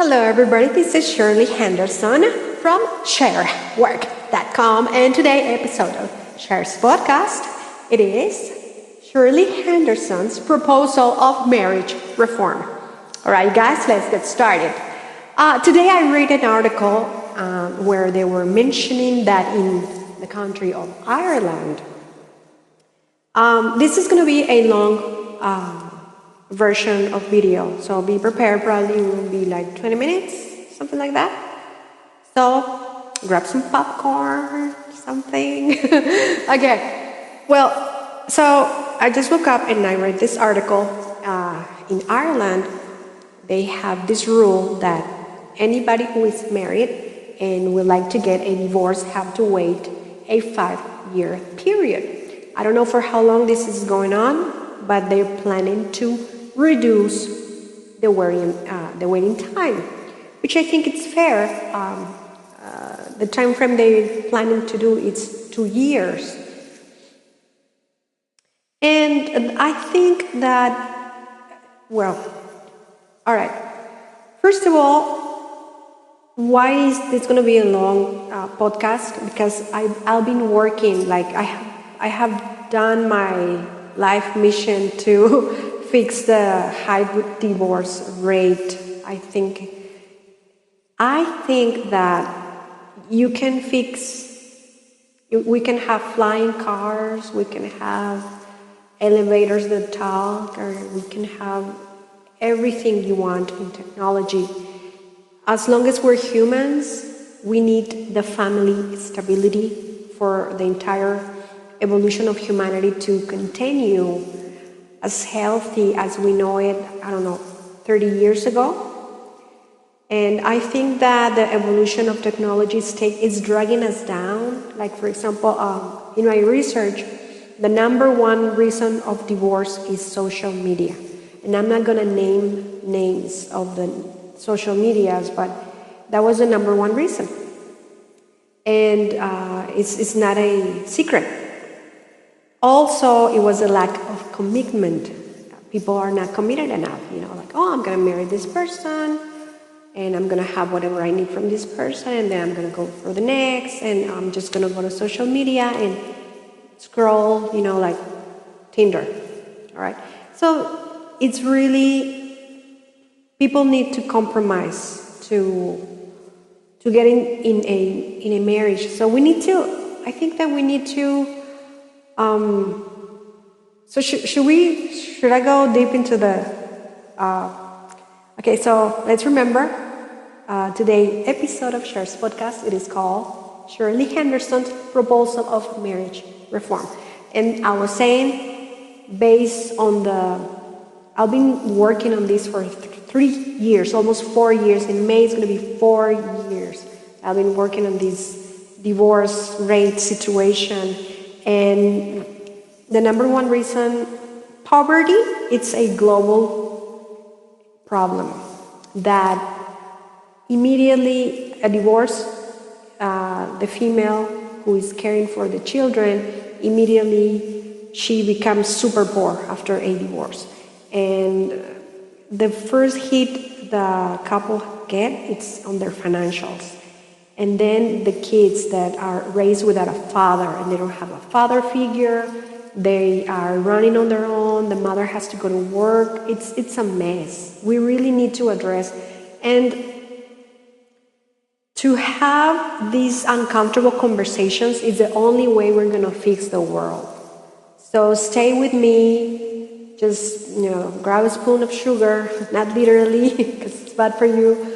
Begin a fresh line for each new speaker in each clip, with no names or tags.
Hello, everybody. This is Shirley Henderson from ShareWork.com, and today episode of Share's podcast. It is Shirley Henderson's proposal of marriage reform. All right, guys, let's get started. Today, I read an article where they were mentioning that in the country of Ireland, this is going to be a long version of video, so be prepared. Probably it will be like 20 minutes, something like that. So grab some popcorn, something. Okay, well, so I just woke up and I read this article. In Ireland, they have this rule that anybody who is married and would like to get a divorce have to wait a 5-year period. I don't know for how long this is going on, but they're planning to reduce the waiting time, which I think it's fair. The time frame they're planning to do is 2 years. And I think that, well, all right. First of all, why is this going to be a long podcast? Because I've been working, like I have done my life mission to fix the high divorce rate. I think that you can we can have flying cars, we can have elevators that talk, or we can have everything you want in technology. As long as we're humans, we need the family stability for the entire evolution of humanity to continue as healthy as we know it, 30 years ago. And I think that the evolution of technology is dragging us down. Like, for example, in my research, the number one reason of divorce is social media. And I'm not going to name names of the social medias, but that was the number one reason. And it's not a secret. Also, it was a lack of commitment. People are not committed enough, like, I'm going to marry this person, and I'm going to have whatever I need from this person, and then I'm going to go for the next, and I'm just going to go to social media and scroll, like Tinder, all right? So it's really, people need to compromise to get in a marriage. So I think that we need to, so should I go deep into the, okay, so let's remember, today's episode of Share's podcast, it is called Shirley Henderson's Proposal of Marriage Reform. And I was saying, based on I've been working on this for 3 years, almost 4 years. In May, it's going to be 4 years. I've been working on this divorce rate situation. And the number one reason, poverty, it's a global problem that immediately a divorce, the female who is caring for the children, immediately she becomes super poor after a divorce. And the first hit the couple get, it's on their financials. And then the kids that are raised without a father, and they don't have a father figure, they are running on their own, the mother has to go to work, it's a mess. We really need to address, and to have these uncomfortable conversations is the only way we're going to fix the world. So stay with me, just grab a spoon of sugar, not literally, because it's bad for you.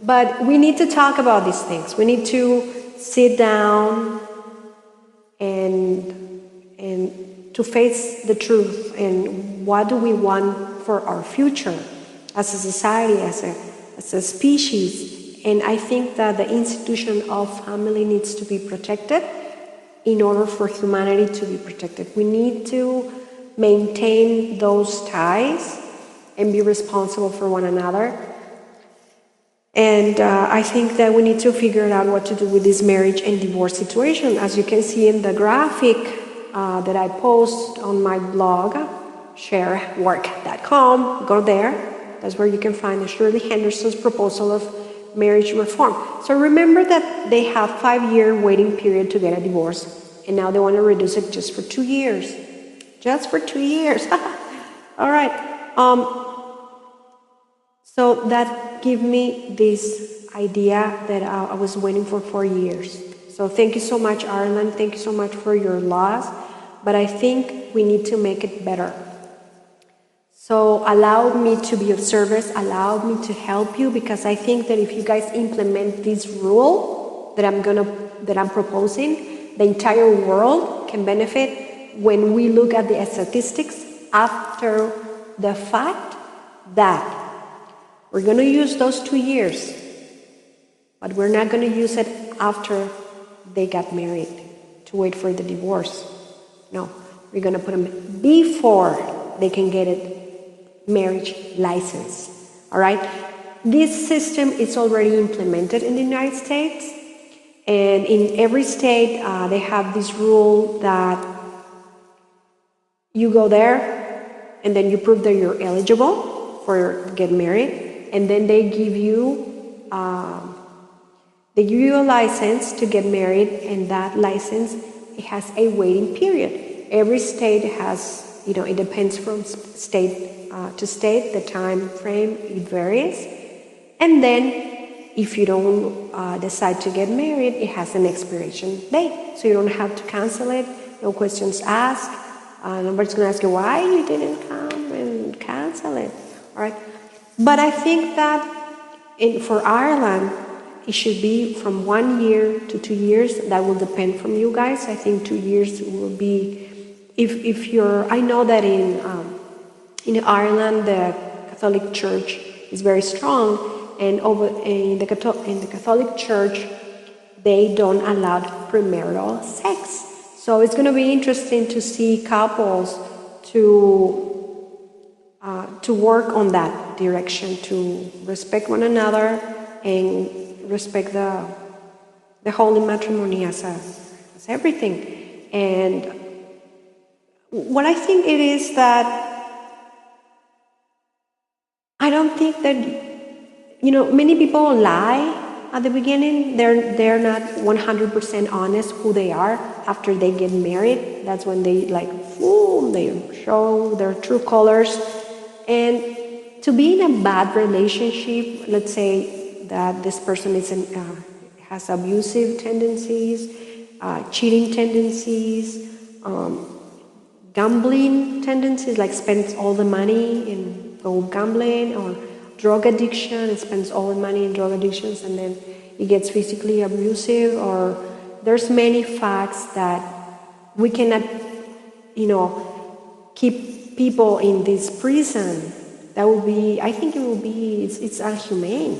But we need to talk about these things. We need to sit down and to face the truth and what do we want for our future as a society, as a species. And I think that the institution of family needs to be protected in order for humanity to be protected. We need to maintain those ties and be responsible for one another. And I think that we need to figure out what to do with this marriage and divorce situation. As you can see in the graphic that I post on my blog, ShareWork.com, go there. That's where you can find the Shirley Henderson's proposal of marriage reform. So remember that they have 5-year waiting period to get a divorce, and now they want to reduce it just for 2 years. Just for 2 years. All right. So that gave me this idea that I was waiting for 4 years. So thank you so much, Ireland. Thank you so much for your laws. But I think we need to make it better. So allow me to be of service. Allow me to help you, because I think that if you guys implement this rule that I'm proposing, the entire world can benefit. When we look at the statistics after the fact, that we're going to use those 2 years, but we're not going to use it after they got married to wait for the divorce. No, we're going to put them before they can get it marriage license. All right? This system is already implemented in the United States, and in every state they have this rule that you go there and then you prove that you're eligible for get married, and then they give you a license to get married, and that license, it has a waiting period. Every state has, it depends from state to state, the time frame, it varies. And then if you don't decide to get married, it has an expiration date. So you don't have to cancel it, no questions asked. Nobody's going to ask you why you didn't come and cancel it. All right. But I think that for Ireland, it should be from 1 year to 2 years. That will depend from you guys. I think 2 years will be, if you're, I know that in Ireland, the Catholic Church is very strong, and in the Catholic Church, they don't allow premarital sex. So it's going to be interesting to see couples to work on that direction, to respect one another and respect the holy matrimony as everything. And what I think it is that I don't think that, many people lie at the beginning. They're not 100% honest who they are after they get married. That's when they they show their true colors. And to be in a bad relationship, let's say that this person has abusive tendencies, cheating tendencies, gambling tendencies, like spends all the money in go gambling, or drug addiction, it spends all the money in drug addictions, and then it gets physically abusive, or there's many facts that we cannot, keep people in this prison. That would be, I think it's unhumane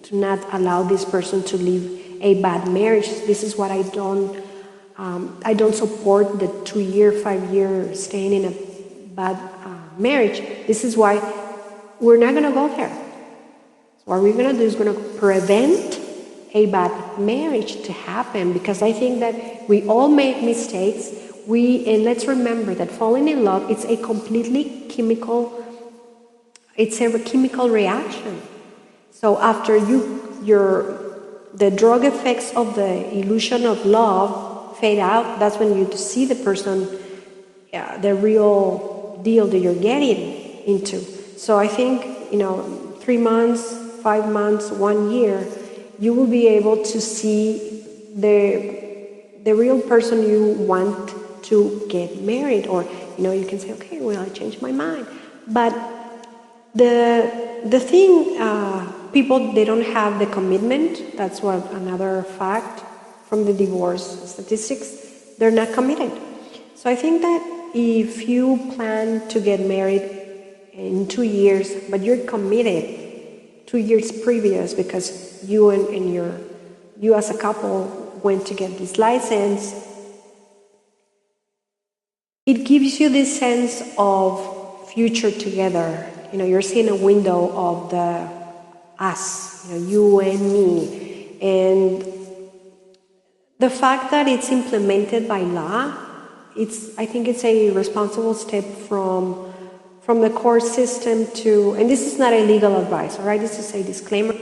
to not allow this person to live a bad marriage. This is what I don't support the 2-year, 5-year staying in a bad marriage. This is why we're not going to go there. So what we're going to do is going to prevent a bad marriage to happen, because I think that we all make mistakes. And let's remember that falling in love, it's a completely chemical reaction. So after the drug effects of the illusion of love fade out, that's when you see the person, the real deal that you're getting into. So I think, 3 months, 5 months, 1 year, you will be able to see the real person you want to get married. Or, you can say, okay, well, I changed my mind. But the thing, people, they don't have the commitment. That's what another fact from the divorce statistics. They're not committed. So I think that if you plan to get married in 2 years, but you're committed 2 years previous, because you as a couple went to get this license, it gives you this sense of future together. You're seeing a window of the us, you and me. And the fact that it's implemented by law, I think it's a responsible step from from the court system to, and this is not a legal advice, all right? This is a disclaimer.